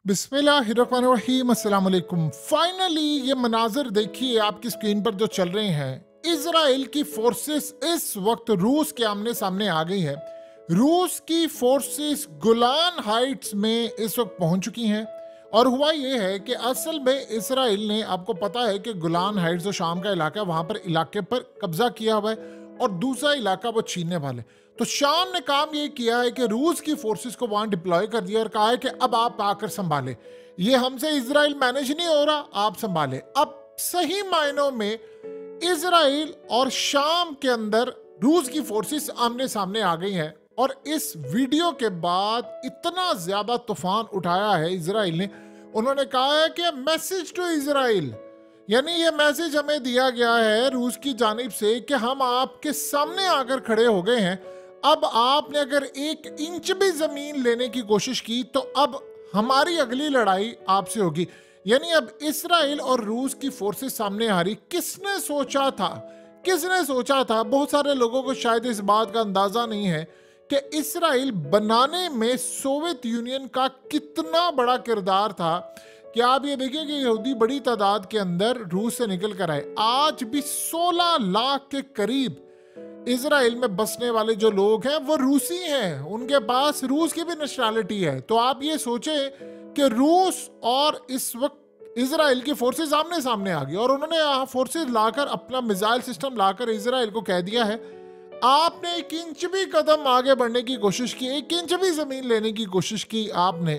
बिस्मिल्लाहिर्रहमानिर्रहीम, अस्सलाम वालेकुम। फाइनली ये मनाजिर देखिए आपकी स्क्रीन पर जो चल रहे हैं। इजराइल की फोर्सेस इस वक्त रूस के आमने सामने आ गई है। रूस की फोर्सेस गोलान हाइट्स में इस वक्त पहुंच चुकी हैं। और हुआ ये है कि असल में इसराइल ने, आपको पता है कि गोलान हाइट्स जो शाम का इलाका है वहां पर इलाके पर कब्जा किया हुआ है और दूसरा इलाका वो छीनने वाले। तो शाम ने काम ये किया है कि रूस की फोर्सेस को वहां डिप्लॉय कर दिया और कहा है कि अब आप आकर संभाले, ये हमसे इजराइल मैनेज नहीं हो रहा, आप संभाले। अब सही मायनों में इजराइल और शाम के अंदर रूस की फोर्सेस आमने सामने आ गई हैं। और इस वीडियो के बाद इतना ज्यादा तूफान उठाया है इजराइल ने। उन्होंने कहा है कि मैसेज टू इजराइल, यानी ये मैसेज हमें दिया गया है रूस की जानिब से कि हम आपके सामने आकर खड़े हो गए हैं। अब आपने अगर एक इंच भी जमीन लेने की कोशिश की तो अब हमारी अगली लड़ाई आपसे होगी। यानी अब इसराइल और रूस की फोर्सेस सामने आ रही। किसने सोचा था, किसने सोचा था? बहुत सारे लोगों को शायद इस बात का अंदाजा नहीं है कि इसराइल बनाने में सोवियत यूनियन का कितना बड़ा किरदार था। कि आप ये देखिए कि यहूदी बड़ी तादाद के अंदर रूस से निकल कर आए। आज भी 16 लाख के करीब इजराइल में बसने वाले जो लोग हैं वो रूसी हैं, उनके पास रूस की भी नेशनैलिटी है। तो आप ये सोचें कि रूस और इस वक्त इजराइल की फोर्सेस आमने सामने आ गई और उन्होंने यहाँ फोर्सेस लाकर, अपना मिसाइल सिस्टम लाकर इजराइल को कह दिया है आपने एक इंच भी कदम आगे बढ़ने की कोशिश की, एक इंच भी जमीन लेने की कोशिश की आपने,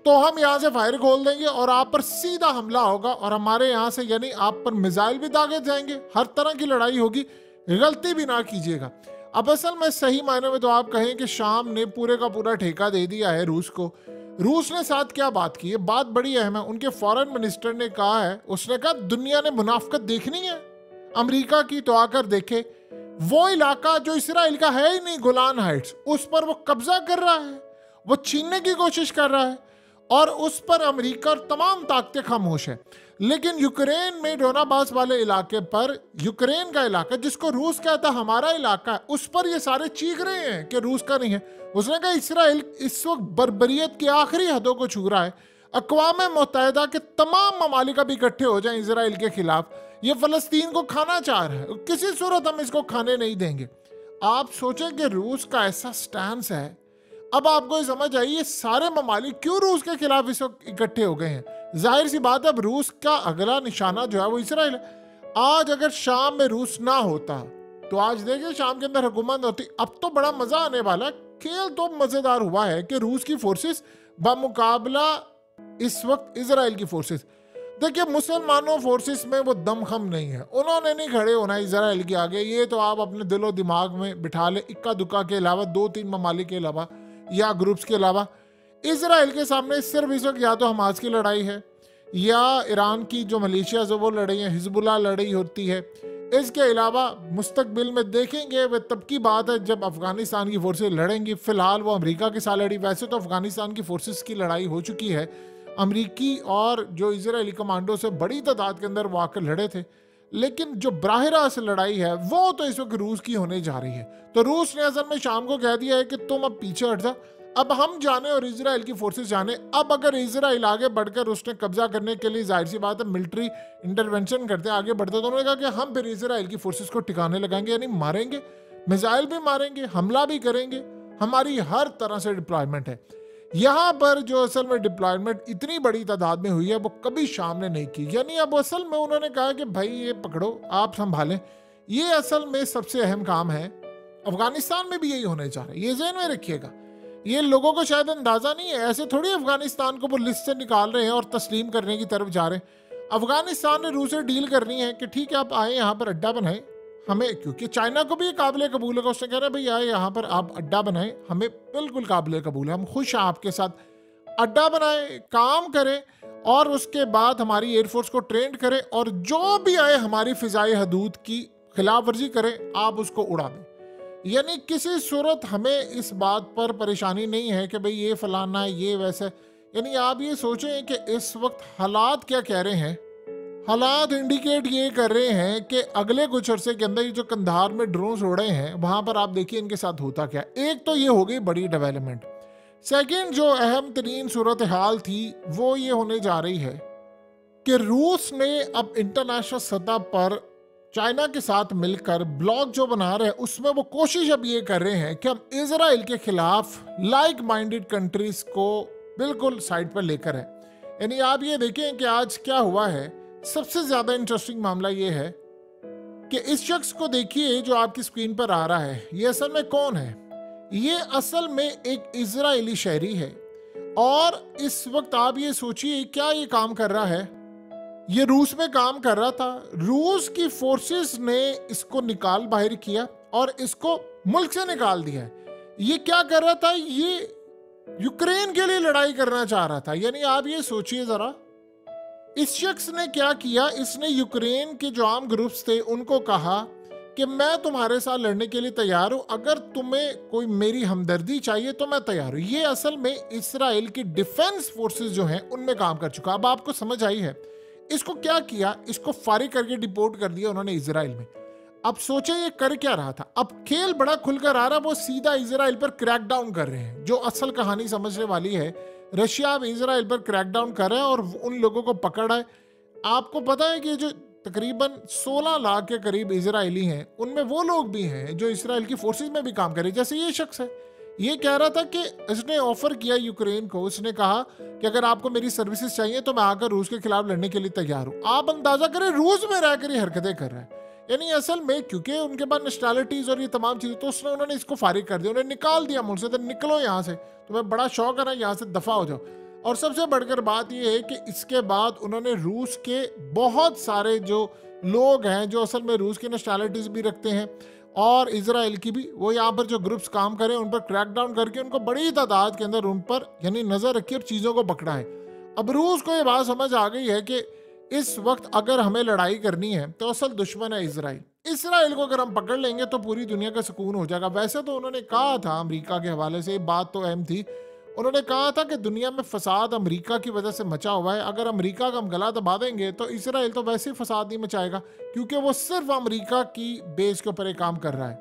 तो हम यहाँ से फायर खोल देंगे और आप पर सीधा हमला होगा और हमारे यहाँ से, यानी आप पर मिसाइल भी दागे जाएंगे, हर तरह की लड़ाई होगी, गलती भी ना कीजिएगा। अब असल में सही मायने में तो आप कहें कि शाम ने पूरे का पूरा ठेका दे दिया है रूस को। रूस ने साथ क्या बात की है, बात बड़ी अहम है। उनके फॉरेन मिनिस्टर ने कहा है, उसने कहा दुनिया ने मुनाफकत देखनी है अमेरिका की तो आकर देखे। वो इलाका जो इसराइल का है ही नहीं, गोलान हाइट्स, उस पर वो कब्जा कर रहा है, वो छीनने की कोशिश कर रहा है और उस पर अमेरिका और तमाम ताकतें खामोश है। लेकिन यूक्रेन में डोनाबास वाले इलाके पर, यूक्रेन का इलाका जिसको रूस कहता हमारा इलाका है, उस पर ये सारे चीख रहे हैं कि रूस का नहीं है। उसने कहा इसराइल इस वक्त बर्बरियत की आखिरी हदों को छू रहा है। अक़वाम मुत्तहिदा के तमाम ममालिक अब इकट्ठे हो जाएं इसराइल के खिलाफ। ये फलस्तीन को खाना चाह रहा है, किसी सूरत हम इसको खाने नहीं देंगे। आप सोचें कि रूस का ऐसा स्टैंस है। अब आपको ये समझ आई ये सारे ममालिक क्यों रूस के खिलाफ इस वक्त इकट्ठे हो गए हैं। जाहिर सी बात है अब रूस का अगला निशाना जो है वो इसराइल है। आज अगर शाम में रूस ना होता तो आज देखिए शाम के अंदर हुकूमत होती। अब तो बड़ा मजा आने वाला है। खेल तो मजेदार हुआ है कि रूस की फोर्सेस बामुकाबला इस वक्त इसराइल की फोर्सेस, देखिए मुसलमानों फोर्सेस में वो दमखम नहीं है, उन्होंने नहीं खड़े होना इसराइल के आगे। ये तो आप अपने दिलो दिमाग में बिठा ले। इक्का दुक्का के अलावा, 2-3 ममालिक के अलावा या ग्रुप्स के अलावा इजराइल के सामने सिर्फ इस वक्त या तो हमास की लड़ाई है या ईरान की जो मलेशिया से वो लड़ाई है, हिजबुल्लाह लड़ाई होती है। इसके अलावा मुस्तकबिल में देखेंगे वह तब की बात है जब अफगानिस्तान की फोर्सेस लड़ेंगी। फिलहाल वो अमेरिका के साथ लड़ी। वैसे तो अफगानिस्तान की फोर्सेस की लड़ाई हो चुकी है, अमरीकी और जो इजरायली कमांडो से बड़ी तादाद के अंदर वो आकर लड़े थे। लेकिन जो बराह रास्त लड़ाई है वो तो इस वक्त रूस की होने जा रही है। तो रूस ने असल में शाम को कह दिया है कि तुम अब पीछे हट जा, अब हम जाने और इजराइल की फोर्सेस जाने। अब अगर इजराइल आगे बढ़कर उसने कब्जा करने के लिए, जाहिर सी बात है, मिलिट्री इंटरवेंशन करते आगे बढ़ते, तो उन्होंने कहा कि हम फिर इजराइल की फोर्सेस को ठिकाने लगाएंगे, यानी मारेंगे, मिसाइल भी मारेंगे, हमला भी करेंगे, हमारी हर तरह से डिप्लॉयमेंट है। यहाँ पर जो असल में डिप्लॉयमेंट इतनी बड़ी तादाद में हुई है वो कभी शाम ने नहीं की। यानी अब असल में उन्होंने कहा कि भाई ये पकड़ो, आप संभालें। ये असल में सबसे अहम काम है। अफगानिस्तान में भी यही होने जा रहा है, ये ज़हन में रखिएगा। ये लोगों को शायद अंदाजा नहीं है, ऐसे थोड़ी अफगानिस्तान को वो लिस्ट से निकाल रहे हैं और तस्लीम करने की तरफ जा रहे हैं। अफगानिस्तान ने रूस से डील करनी है कि ठीक है आप आए, यहाँ पर अड्डा बनाए हमें, क्योंकि चाइना को भी ये काबिल कबूल है। उसने कह रहा है भाई आए यहाँ पर आप अड्डा बनाएं, हमें बिल्कुल काबिल कबूल है, हम खुश हैं आपके साथ। अड्डा बनाए, काम करें और उसके बाद हमारी एयरफोर्स को ट्रेंड करें और जो भी आए हमारी फिजाई हदूद की खिलाफ वर्जी करें, आप उसको उड़ा दें। यानी किसी सूरत हमें इस बात पर परेशानी नहीं है कि भाई ये फलाना ये वैसे। यानी आप ये सोचें कि इस वक्त हालात क्या कह रहे हैं। हालात इंडिकेट ये कर रहे हैं कि अगले कुछ अरसे के अंदर ये जो कंधार में ड्रोन्स उड़े हैं वहां पर आप देखिए इनके साथ होता क्या। एक तो ये हो गई बड़ी डेवलपमेंट, सेकंड जो अहम तरीन सूरत हाल थी वो ये होने जा रही है कि रूस ने अब इंटरनेशनल सतह पर चाइना के साथ मिलकर ब्लॉक जो बना रहे हैं उसमें वो कोशिश अब ये कर रहे हैं कि हम इजराइल के खिलाफ लाइक माइंडेड कंट्रीज को बिल्कुल साइड पर लेकर है। यानी आप ये देखें कि आज क्या हुआ है। सबसे ज्यादा इंटरेस्टिंग मामला ये है कि इस शख्स को देखिए जो आपकी स्क्रीन पर आ रहा है, ये असल में कौन है? ये असल में एक इजरायली शहरी है और इस वक्त आप ये सोचिए क्या ये काम कर रहा है। ये रूस में काम कर रहा था, रूस की फोर्सेस ने इसको निकाल बाहर किया और इसको मुल्क से निकाल दिया। ये क्या कर रहा था? ये यूक्रेन के लिए लड़ाई करना चाह रहा था। यानी आप ये सोचिए जरा, इस शख्स ने क्या किया, इसने यूक्रेन के जो आर्म ग्रुप्स थे उनको कहा कि मैं तुम्हारे साथ लड़ने के लिए तैयार हूं, अगर तुम्हें कोई मेरी हमदर्दी चाहिए तो मैं तैयार हूं। ये असल में इसराइल की डिफेंस फोर्सेस जो हैं उनमें काम कर चुका। अब आपको समझ आई है। इसको क्या किया, इसको फारिग करके डिपोर्ट कर दिया उन्होंने इजराइल में। अब सोचे ये कर क्या रहा था। अब खेल बड़ा खुलकर आ रहा, वो सीधा इजराइल पर क्रैकडाउन कर रहे हैं। जो असल कहानी समझने वाली है, रशिया अब इजराइल पर क्रैकडाउन कर रहे हैं और उन लोगों को पकड़ा है। आपको पता है कि जो तकरीबन 16 लाख के करीब इजरायली हैं, उनमें वो लोग भी हैं जो इसराइल की फोर्सेस में भी काम कर रहे हैं। जैसे ये शख्स है, ये कह रहा था कि इसने ऑफर किया यूक्रेन को, उसने कहा कि अगर आपको मेरी सर्विसेज चाहिए तो मैं आकर रूस के खिलाफ लड़ने के लिए तैयार हूं। आप अंदाजा करें रूस में रहकर ये हरकतें कर रहा है। यानी असल में क्योंकि उनके पास नेशनैलिटीज और ये तमाम चीजें, तो उन्होंने इसको फारिग कर दिया, उन्हें निकाल दिया मुल्क से। तो निकलो यहाँ से, तुम्हें बड़ा शौक है ना, यहाँ से दफा हो जाओ। और सबसे बढ़कर बात यह है कि इसके बाद उन्होंने रूस के बहुत सारे जो लोग हैं जो असल में रूस की नेशनैलिटीज भी रखते हैं और इजराइल की भी, वो यहाँ पर जो ग्रुप्स काम करें उन पर क्रैकडाउन करके उनको बड़ी तादाद के अंदर उन पर यानी नजर रखी और चीजों को पकड़ा है। अब रूस को ये बात समझ आ गई है कि इस वक्त अगर हमें लड़ाई करनी है तो असल दुश्मन है इजराइल। इसराइल को अगर हम पकड़ लेंगे तो पूरी दुनिया का सुकून हो जाएगा। वैसे तो उन्होंने कहा था अमेरिका के हवाले से, बात तो अहम थी, उन्होंने कहा था कि दुनिया में फसाद अमेरिका की वजह से मचा हुआ है, अगर अमेरिका का हम गला दबा देंगे तो इसराइल तो वैसे ही फसाद नहीं मचाएगा क्योंकि वो सिर्फ अमेरिका की बेस के ऊपर एक काम कर रहा है।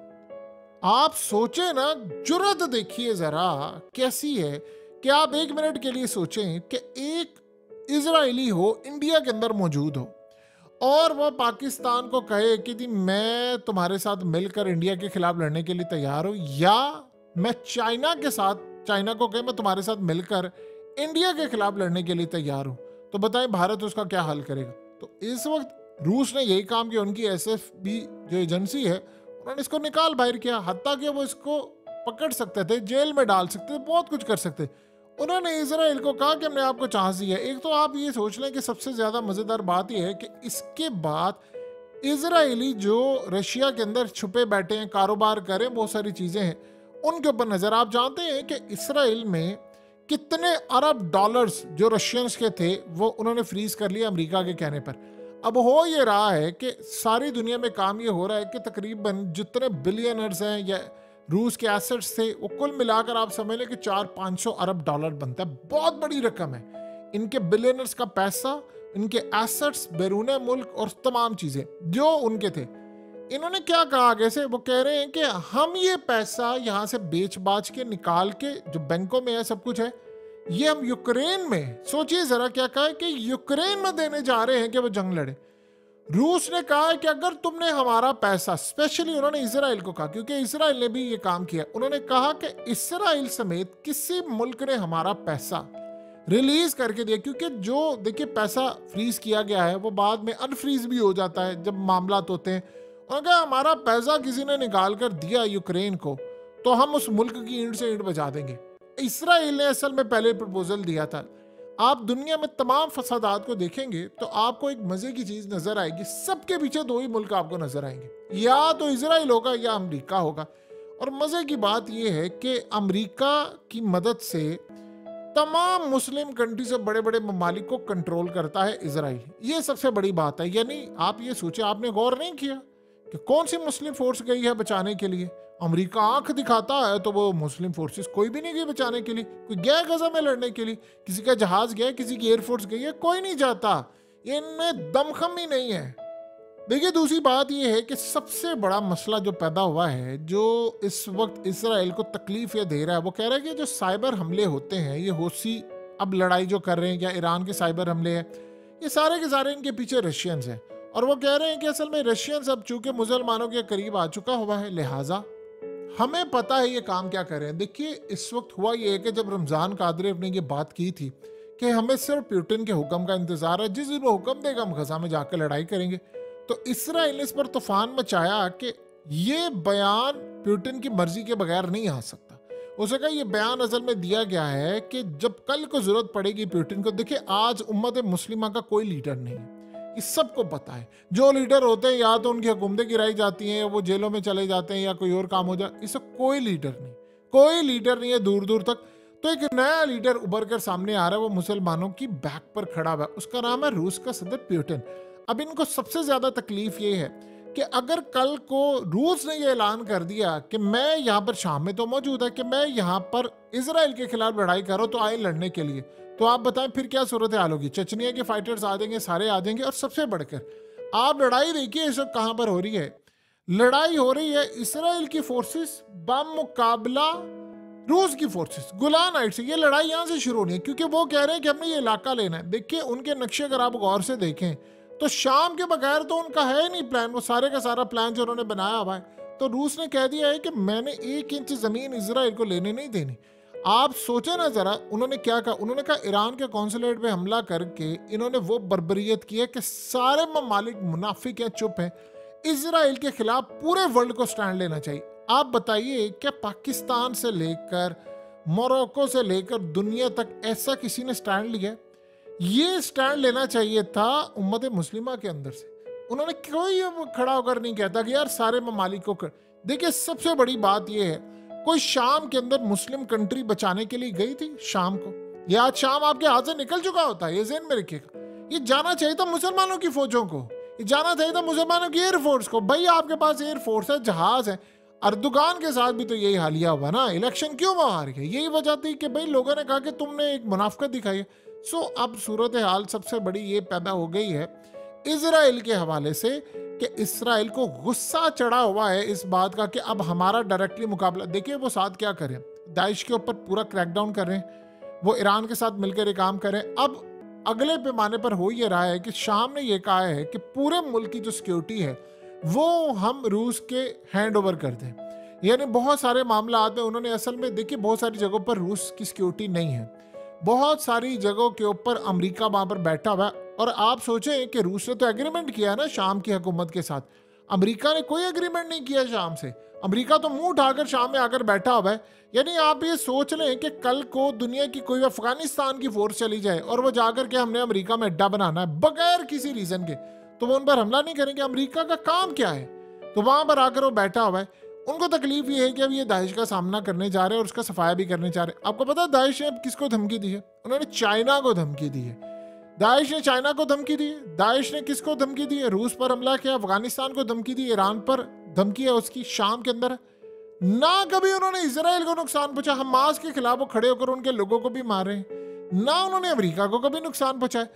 आप सोचे ना, जुर्रत देखिए जरा कैसी है कि आप एक मिनट के लिए सोचें कि एक इजरायली हो, इंडिया के अंदर मौजूद हो और वह पाकिस्तान को कहे कि जी मैं तुम्हारे साथ मिलकर इंडिया के खिलाफ लड़ने के लिए तैयार हूं, या मैं चाइना के साथ, चाइना को कहे मैं तुम्हारे साथ मिलकर इंडिया के खिलाफ लड़ने के लिए तैयार हूं, तो बताएं भारत उसका क्या हल करेगा। तो इस वक्त रूस ने यही काम किया, उनकी एसएफबी जो एजेंसी है उन्होंने इसको निकाल बाहर किया, हत्ता कि वो इसको पकड़ सकते थे, जेल में डाल सकते थे, बहुत कुछ कर सकते। उन्होंने इजराइल को कहा कि हमने आपको चांस दिया। एक तो आप ये सोच लें कि सबसे ज्यादा मजेदार बात यह है कि इसके बाद इजरायली जो रशिया के अंदर छुपे बैठे हैं, कारोबार करें, बहुत सारी चीजें हैं, उनके ऊपर नजर। आप जानते हैं कि इसराइल में कितने अरब डॉलर्स जो रशियंस के थे वो उन्होंने फ्रीज कर लिया अमेरिका के कहने पर। अब हो ये रहा है कि सारी दुनिया में काम ये हो रहा है कि तकरीबन जितने बिलियनर्स हैं या रूस के एसेट्स थे वो कुल मिलाकर आप समझ लें कि 400-500 अरब डॉलर बनता है। बहुत बड़ी रकम है। इनके बिलियनर्स का पैसा, इनके एसेट्स, बैरून मुल्क और तमाम चीजें जो उनके थे। इन्होंने क्या कहा आगे से, वो कह रहे हैं कि हम ये पैसा यहाँ से बेच बाच के निकाल के जो बैंकों में है सब कुछ है, ये हम यूक्रेन में, सोचिए जरा क्या कहा है कि यूक्रेन में देने जा रहे हैं कि वो जंग लड़े। रूस ने कहा है कि अगर तुमने हमारा पैसा, स्पेशली उन्होंने इजराइल को कहा क्योंकि इजराइल ने भी ये काम किया, उन्होंने कहा कि इजराइल समेत किसी मुल्क ने हमारा पैसा रिलीज करके दिया, क्योंकि जो देखिए पैसा फ्रीज किया गया है वो बाद में अनफ्रीज भी हो जाता है जब मामला होते हैं। उन्होंने कहा हमारा पैसा किसी ने निकाल कर दिया यूक्रेन को तो हम उस मुल्क की ईंट से ईंट बजा देंगे। इसराइल ने असल में पहले प्रपोजल दिया था। आप दुनिया में तमाम फसादात को देखेंगे तो आपको एक मजे की चीज नजर आएगी, सबके पीछे दो ही मुल्क आपको नजर आएंगे, या तो इजराइल होगा या अमेरिका होगा। और मजे की बात यह है कि अमेरिका की मदद से तमाम मुस्लिम कंट्री से बड़े बड़े ममालिक को कंट्रोल करता है इजराइल। ये सबसे बड़ी बात है। यानी आप ये सोचे, आपने गौर नहीं किया कि कौन सी मुस्लिम फोर्स गई है बचाने के लिए? अमेरिका आंख दिखाता है तो वो मुस्लिम फोर्सेस कोई भी नहीं गई बचाने के लिए। कोई गया गजा में लड़ने के लिए, किसी का जहाज गया, किसी की एयरफोर्स गई है, कोई नहीं जाता। इनमें दमखम ही नहीं है। देखिए दूसरी बात यह है कि सबसे बड़ा मसला जो पैदा हुआ है, जो इस वक्त इसराइल को तकलीफ ये दे रहा है, वो कह रहा है कि जो साइबर हमले होते हैं, ये हौसी अब लड़ाई जो कर रहे हैं या ईरान के साइबर हमले हैं, ये सारे के सारे इनके पीछे रशियंस हैं। और वो कह रहे हैं कि असल में रशियंस अब चूंकि मुसलमानों के करीब आ चुका हुआ है, लिहाजा हमें पता है ये काम क्या कर रहे हैं। देखिए इस वक्त हुआ ये है कि जब रमज़ान कादरेव ने ये बात की थी कि हमें सिर्फ पुतिन के हुक्म का इंतजार है, जिस दिन वो हुक्म देगा हम गजा में जाकर लड़ाई करेंगे, तो इसराइल ने इस पर तूफान मचाया कि ये बयान पुतिन की मर्जी के बगैर नहीं आ सकता। उसे कहा ये बयान असल में दिया गया है कि जब कल को जरूरत पड़ेगी पुतिन को। देखिए आज उम्मत मुस्लिमा का कोई लीडर नहीं है, ये सबको पता है। जो लीडर होते हैं या तो उनकी हुकूमतें गिराई जाती हैं या वो जेलों में चले जाते हैं या कोई और काम हो जाए, इससे कोई लीडर नहीं, कोई लीडर नहीं है दूर दूर तक। तो एक नया लीडर उभर कर सामने आ रहा है, वो मुसलमानों की बैक पर खड़ा हुआ है, उसका नाम है रूस का सदर पुतिन। अब इनको सबसे ज्यादा तकलीफ ये है कि अगर कल को रूस ने ये ऐलान कर दिया कि मैं यहाँ पर शाम में तो मौजूद है कि मैं यहाँ पर इसराइल के खिलाफ लड़ाई कर रहा हूँ, तो आए लड़ने के लिए, तो आप बताएं फिर क्या सूरत हाल होगी। चचनिया के फाइटर्स आ जाएंगे, सारे आ जाएंगे। और सबसे बढ़कर आप लड़ाई देखिए इस वक्त कहां पर हो रही है। लड़ाई हो रही है इसराइल की फोर्सेस बम मुकाबला रूस की फोर्सेस गोलान हाइट से। ये लड़ाई यहां से शुरू होनी है क्योंकि वो कह रहे हैं कि हमने ये इलाका लेना है। देखिए उनके नक्शे अगर आप गौर से देखें तो शाम के बगैर तो उनका है नहीं प्लान, वो सारे का सारा प्लान जो उन्होंने बनाया हुआ है। तो रूस ने कह दिया है कि मैंने 1 इंच जमीन इसराइल को लेने नहीं देनी। आप सोचे ना जरा, उन्होंने क्या कहा, उन्होंने कहा ईरान के कौंसुलेट पे हमला करके इन्होंने वो बर्बरियत की है कि सारे ममालिक मुनाफिक हैं, चुप हैं, इसराइल के खिलाफ पूरे वर्ल्ड को स्टैंड लेना चाहिए। आप बताइए क्या पाकिस्तान से लेकर मोरक्को से लेकर दुनिया तक ऐसा किसी ने स्टैंड लिया? ये स्टैंड लेना चाहिए था उम्मत मुस्लिमा के अंदर से। उन्होंने कोई खड़ा होकर नहीं कहता कि यार सारे ममालिक को कर। देखिए सबसे बड़ी बात यह है, कोई शाम के अंदर मुस्लिम कंट्री बचाने के लिए गई थी शाम को, या आज शाम आपके हाथ से निकल चुका होता है, ये ज़हन में रखिएगा। ये जाना चाहिए था मुसलमानों की फौजों को, ये जाना चाहिए था मुसलमानों की एयरफोर्स को। भाई आपके पास एयरफोर्स है, जहाज है। अर्दुगान के साथ भी तो यही हालिया हुआ ना, इलेक्शन क्यों बाहर गया, यही वजह थी कि भाई लोगों ने कहा कि तुमने एक मुनाफिकत दिखाई है। सो अब सूरत हाल सबसे बड़ी ये पैदा हो गई है इजराइल के हवाले से कि इसराइल को गुस्सा चढ़ा हुआ है इस बात का कि अब हमारा डायरेक्टली मुकाबला। देखिए वो साथ क्या करें, दाइश के ऊपर पूरा क्रैकडाउन कर रहे हैं, वो ईरान के साथ मिलकर ये काम करें। अब अगले पैमाने पर हो ये रहा है कि शाम ने ये कहा है कि पूरे मुल्क की जो सिक्योरिटी है वो हम रूस के हैंड ओवर कर दें। यानी बहुत सारे मामला में उन्होंने असल में देखिए बहुत सारी जगहों पर रूस की सिक्योरिटी नहीं है, बहुत सारी जगहों के ऊपर अमेरिका वहां पर बैठा हुआ है। और आप सोचें कि रूस ने तो एग्रीमेंट किया ना शाम की हुकूमत के साथ, अमेरिका ने कोई एग्रीमेंट नहीं किया शाम से। अमेरिका तो मुंह उठाकर शाम में आकर बैठा हुआ है। यानी आप ये सोच लें कि कल को दुनिया की कोई अफगानिस्तान की फोर्स चली जाए और वो जाकर के हमने अमेरिका में अड्डा बनाना है बगैर किसी रीजन के, तो वो उन पर हमला नहीं करेंगे। अमेरिका का काम क्या है? तो वहां पर आकर वो बैठा हुआ है। उनको तकलीफ ये है कि अब ये दाइश का सामना करने जा रहे हैं और उसका सफाया भी करने जा रहे हैं। आपको पता है दाइश ने अब किसको धमकी दी है? उन्होंने चाइना को धमकी दी है। दाइश ने चाइना को धमकी दी है। दाइश ने किसको धमकी दी है? रूस पर हमला किया, अफगानिस्तान को धमकी दी, ईरान पर धमकी है उसकी शाम के अंदर। ना कभी उन्होंने इसराइल को नुकसान पहुंचा, हमास के खिलाफ वो खड़े होकर उनके लोगों को भी मारे, ना उन्होंने अमेरिका को कभी नुकसान पहुंचाया।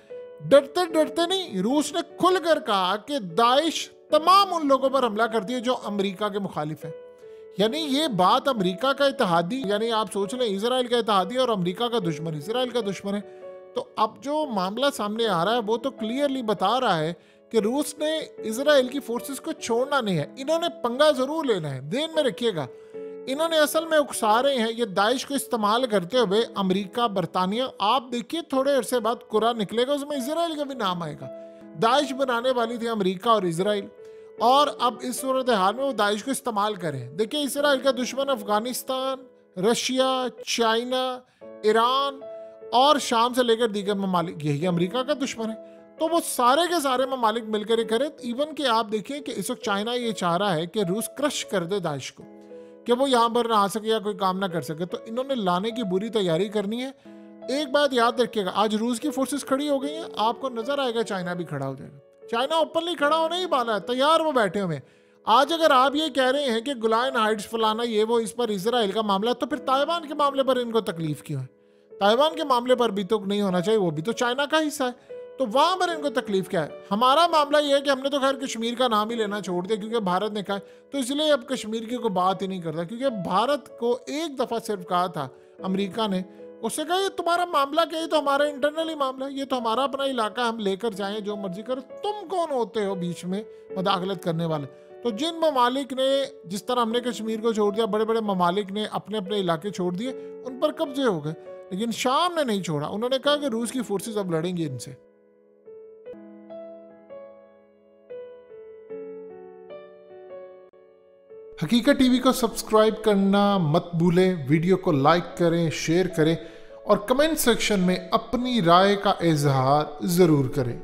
डरते डरते नहीं, रूस ने खुलकर कहा कि दाइश तमाम उन लोगों पर हमला करती है जो अमेरिका के मुखालिफ है। यानी ये बात अमेरिका का इत्तेहादी, यानी आप सोच लें इजराइल का इत्तेहादी और अमेरिका का दुश्मन इसराइल का दुश्मन है। तो अब जो मामला सामने आ रहा है वो तो क्लियरली बता रहा है कि रूस ने इजराइल की फोर्सेस को छोड़ना नहीं है, इन्होंने पंगा जरूर लेना है। ध्यान में रखिएगा, इन्होंने असल में उकसा रहे हैं ये दाइश को इस्तेमाल करते हुए अमेरिका, बरतानिया। आप देखिए थोड़े अरसे बाद कुरान निकलेगा, उसमें इसराइल का भी नाम आएगा। दाइश बनाने वाली थी अमेरिका और इसराइल, और अब इस सूरत हाल में वो दाइश को इस्तेमाल करें। देखिए इसराइल का दुश्मन अफगानिस्तान, रशिया, चाइना, ईरान और शाम से लेकर दीगर ममालिक, यही अमेरिका का दुश्मन है। तो वो सारे के सारे ममालिक मिलकर ये करें। इवन कि आप देखिए कि इस वक्त चाइना ये चाह रहा है कि रूस क्रश कर दे दाइश को, कि वो यहाँ पर ना आ सके या कोई काम ना कर सके। तो इन्होंने लाने की बुरी तैयारी करनी है। एक बात याद रखिएगा, आज रूस की फोर्सेस खड़ी हो गई हैं, आपको नजर आएगा चाइना भी खड़ा हो जाएगा। चाइना ओपनली खड़ा होने ही वाला है, तैयार वो बैठे हुए। आज अगर आप ये कह रहे हैं कि गोलान हाइट्स फलाना ये वो, इस पर इसराइल का मामला, तो फिर ताइवान के मामले पर इनको तकलीफ क्यों है? ताइवान के मामले पर भी तो नहीं होना चाहिए, वो भी तो चाइना का हिस्सा है। तो वहां पर इनको तकलीफ क्या है? हमारा मामला यह है कि हमने तो खैर कश्मीर का नाम ही लेना छोड़ दिया क्योंकि भारत ने कहा, तो इसलिए अब कश्मीर की कोई बात ही नहीं करता, क्योंकि भारत को एक दफा सिर्फ कहा था अमेरिका ने, उससे कहा ये तुम्हारा मामला क्या है, तो हमारा इंटरनली मामला है, ये तो हमारा अपना इलाका, हम लेकर जाएं जो मर्जी करो, तुम कौन होते हो बीच में मदाखलत करने वाले? तो जिन ममालिक ने, जिस तरह हमने कश्मीर को छोड़ दिया, बड़े बड़े ममालिक ने अपने अपने इलाके छोड़ दिए, उन पर कब्जे हो गए, लेकिन शाम ने नहीं छोड़ा। उन्होंने कहा कि रूस की फोर्सेस अब लड़ेंगी इनसे। हकीकत टीवी को सब्सक्राइब करना मत भूलें, वीडियो को लाइक करें, शेयर करें और कमेंट सेक्शन में अपनी राय का इजहार जरूर करें।